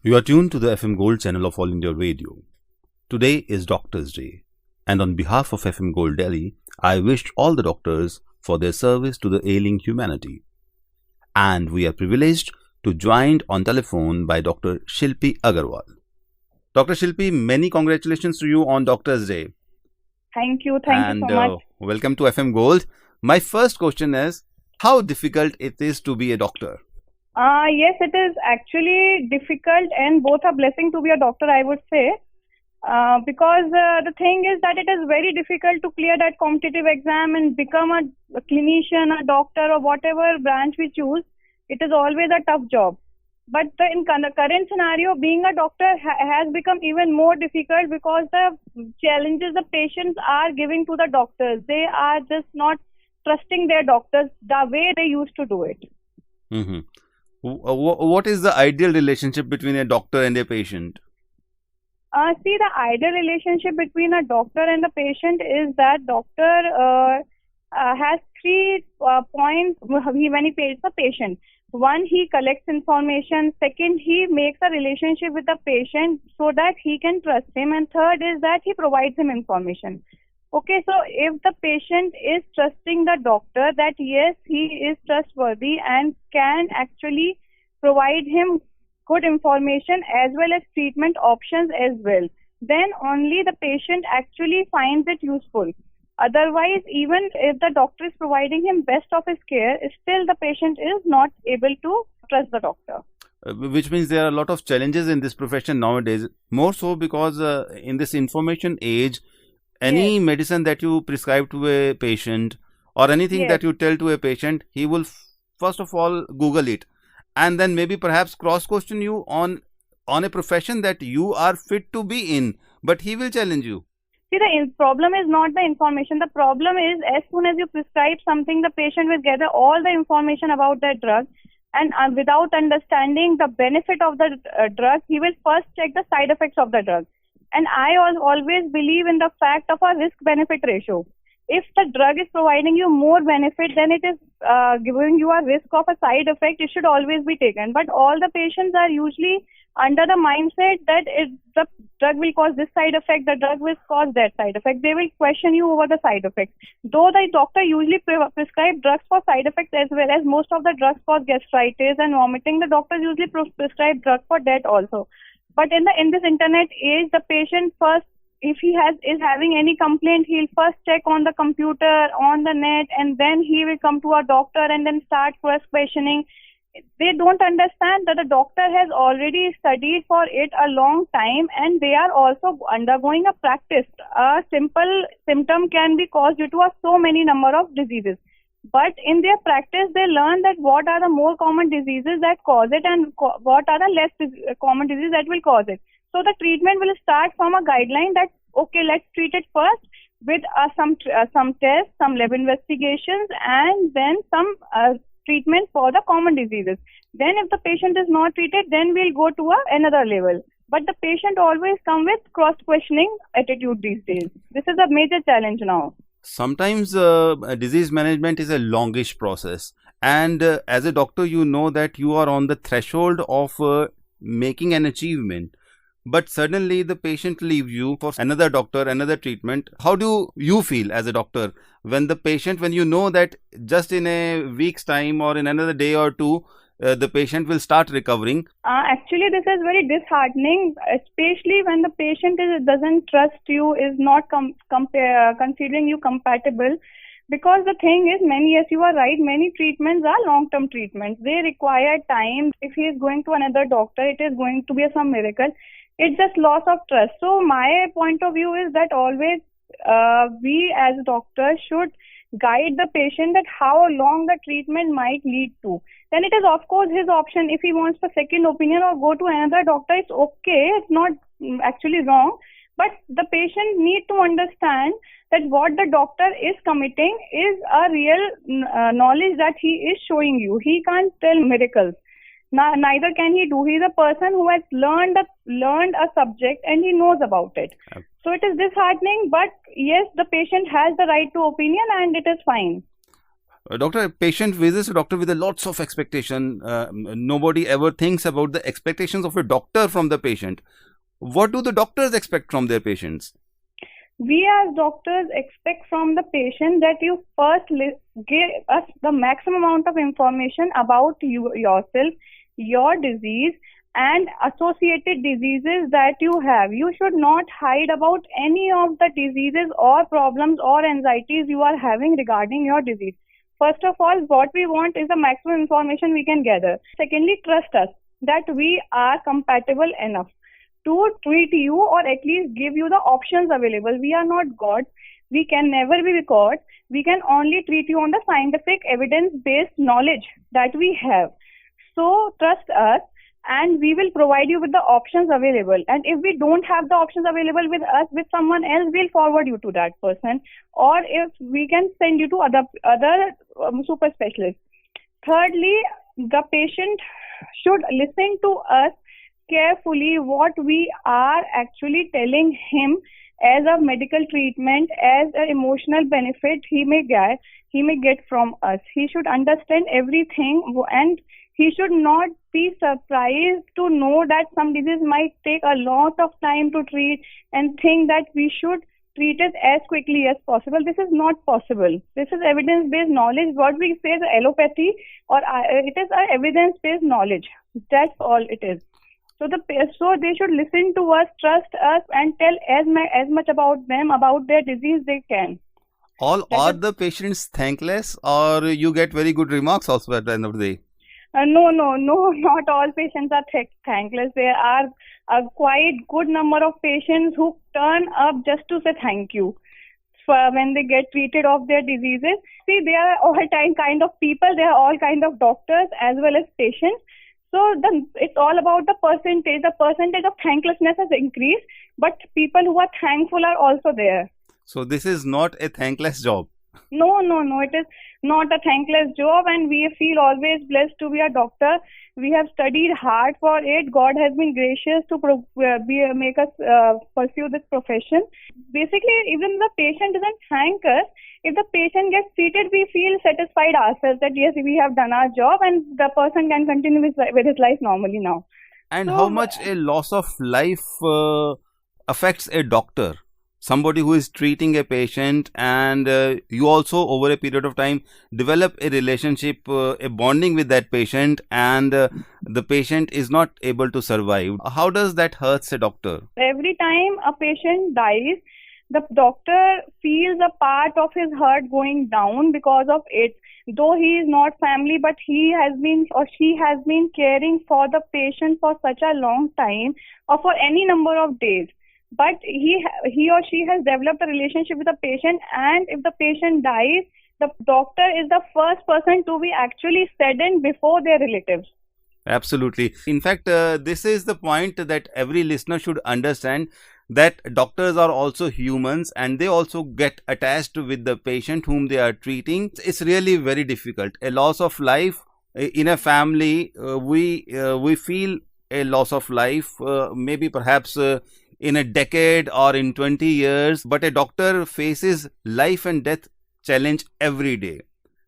You are tuned to the FM Gold channel of All India Radio. Today is Doctors' Day, and on behalf of FM Gold Delhi, I wish all the doctors for their service to the ailing humanity. And we are privileged to joined on telephone by Dr. Shilpi Agarwal. Dr. Shilpi, many congratulations to you on Doctors' Day. Thank you so much. Welcome to FM Gold. My first question is, how difficult it is to be a doctor? Yes, it is actually difficult and both a blessing to be a doctor, I would say. Because the thing is that it is very difficult to clear that competitive exam and become a clinician, a doctor, or whatever branch we choose. It is always a tough job. But in the current scenario, being a doctor has become even more difficult because the challenges the patients are giving to the doctors, they are just not trusting their doctors the way they used to do it. Mm-hmm. What is the ideal relationship between a doctor and a patient? See, the ideal relationship between a doctor and the patient is that doctor has 3 points when he pays the patient. One, he collects information. Second, he makes a relationship with the patient so that he can trust him. And third is that he provides him information. Okay, so if the patient is trusting the doctor that yes, he is trustworthy and can actually provide him good information as well as treatment options as well, then only the patient actually finds it useful. Otherwise, even if the doctor is providing him best of his care, still the patient is not able to trust the doctor. Which means there are a lot of challenges in this profession nowadays, more so because in this information age, any medicine that you prescribe to a patient or anything that you tell to a patient, he will first of all Google it and then maybe perhaps cross-question you on a profession that you are fit to be in, but he will challenge you. See, the problem is not the information. The problem is as soon as you prescribe something, the patient will gather all the information about that drug, and without understanding the benefit of the drug, he will first check the side effects of the drug. And I always believe in the fact of a risk-benefit ratio. If the drug is providing you more benefit than it is giving you a risk of a side effect, it should always be taken. But all the patients are usually under the mindset that the drug will cause this side effect, the drug will cause that side effect. They will question you over the side effects. Though the doctor usually prescribe drugs for side effects as well, as most of the drugs for gastritis and vomiting, the doctors usually prescribe drugs for that also. But in this internet age, the patient first, if he is having any complaint, he'll first check on the computer, on the net, and then he will come to a doctor and then start first questioning. They don't understand that the doctor has already studied for it a long time and they are also undergoing a practice. A simple symptom can be caused due to so many number of diseases. But in their practice, they learn that what are the more common diseases that cause it and what are the less common diseases that will cause it. So the treatment will start from a guideline that, okay, let's treat it first with some tests, some lab investigations, and then some treatment for the common diseases. Then if the patient is not treated, then we'll go to another level. But the patient always come with cross-questioning attitude these days. This is a major challenge now. Sometimes disease management is a longish process, and as a doctor you know that you are on the threshold of making an achievement, but suddenly the patient leaves you for another doctor, another treatment. How do you feel as a doctor when you know that just in a week's time or in another day or two the patient will start recovering? Actually, this is very disheartening, especially when the patient doesn't trust you, is not considering you compatible. Because the thing is, yes, you are right, many treatments are long-term treatments. They require time. If he is going to another doctor, it is going to be some miracle. It's just loss of trust. So my point of view is that always we as doctors should guide the patient that how long the treatment might lead to. Then it is of course his option. If he wants a second opinion or go to another doctor, it's okay. It's not actually wrong. But the patient need to understand that what the doctor is committing is a real knowledge that he is showing you. He can't tell miracles. Neither can he do. He is a person who has learned a subject and he knows about it. So it is disheartening, but yes, the patient has the right to opinion and it is fine. Doctor, a patient visits a doctor with a lots of expectation. Nobody ever thinks about the expectations of a doctor from the patient. What do the doctors expect from their patients? We as doctors expect from the patient that you first give us the maximum amount of information about yourself, your disease, and associated diseases that you have. You should not hide about any of the diseases or problems or anxieties you are having regarding your disease. First of all, what we want is the maximum information we can gather. Secondly, trust us that we are compatible enough to treat you or at least give you the options available. We are not gods. We can never be gods. We can only treat you on the scientific evidence-based knowledge that we have. So trust us, and we will provide you with the options available. And if we don't have the options available with us, with someone else, we'll forward you to that person. Or if we can send you to other super specialists. Thirdly, the patient should listen to us carefully what we are actually telling him as a medical treatment, as an emotional benefit he may get from us. He should understand everything, and he should not be surprised to know that some disease might take a lot of time to treat and think that we should treat it as quickly as possible. This is not possible. This is evidence-based knowledge. What we say is allopathy, or it is a evidence-based knowledge. That's all it is. So they should listen to us, trust us, and tell as much about them, about their disease they can. Are the patients thankless, or you get very good remarks also at the end of the day? No, not all patients are thankless. There are a quite good number of patients who turn up just to say thank you when they get treated of their diseases. See, they are all kind of people. They are all kind of doctors as well as patients. So it's all about the percentage. The percentage of thanklessness has increased, but people who are thankful are also there. So this is not a thankless job. No, it is not a thankless job, and we feel always blessed to be a doctor. We have studied hard for it. God has been gracious to make us pursue this profession. Basically, even the patient doesn't thank us. If the patient gets treated, we feel satisfied ourselves that yes, we have done our job, and the person can continue with his life normally now. And how much a loss of life affects a doctor? Somebody who is treating a patient, and you also over a period of time develop a relationship, a bonding with that patient, and the patient is not able to survive. How does that hurt a doctor? Every time a patient dies, the doctor feels a part of his heart going down because of it. Though he is not family, but he has been or she has been caring for the patient for such a long time or for any number of days. But he or she has developed a relationship with the patient, and if the patient dies, the doctor is the first person to be actually saddened before their relatives. Absolutely. In fact, this is the point that every listener should understand, that doctors are also humans and they also get attached with the patient whom they are treating. It's really very difficult. A loss of life in a family, we feel a loss of life, maybe perhaps in a decade or in 20 years, but a doctor faces life and death challenge every day.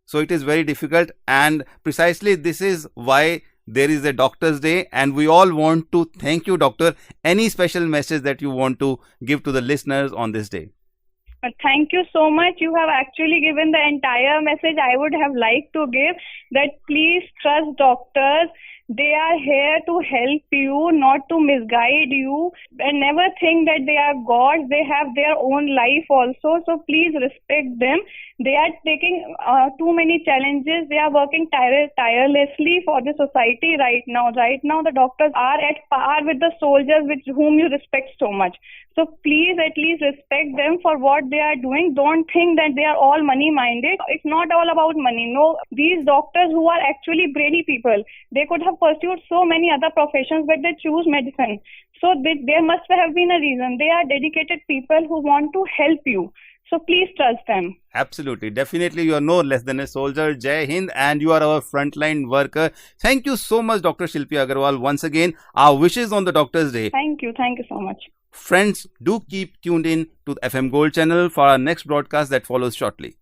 So it is very difficult, and precisely this is why there is a Doctor's Day, and we all want to thank you, Doctor. Any special message that you want to give to the listeners on this day? Thank you so much. You have actually given the entire message I would have liked to give, that please trust doctors. They are here to help you, not to misguide you. And never think that they are gods. They have their own life also. So please respect them. They are taking too many challenges. They are working tirelessly for the society right now. Right now, the doctors are at par with the soldiers with whom you respect so much. So please at least respect them for what they are doing. Don't think that they are all money-minded. It's not all about money. No, these doctors who are actually brainy people, they could have pursued so many other professions, but they choose medicine. So there must have been a reason. They are dedicated people who want to help you. So please trust them. Absolutely. Definitely, you are no less than a soldier. Jai Hind, and you are our frontline worker. Thank you so much, Dr. Shilpi Agarwal. Once again, our wishes on the Doctor's Day. Thank you. Thank you so much. Friends, do keep tuned in to the FM Gold channel for our next broadcast that follows shortly.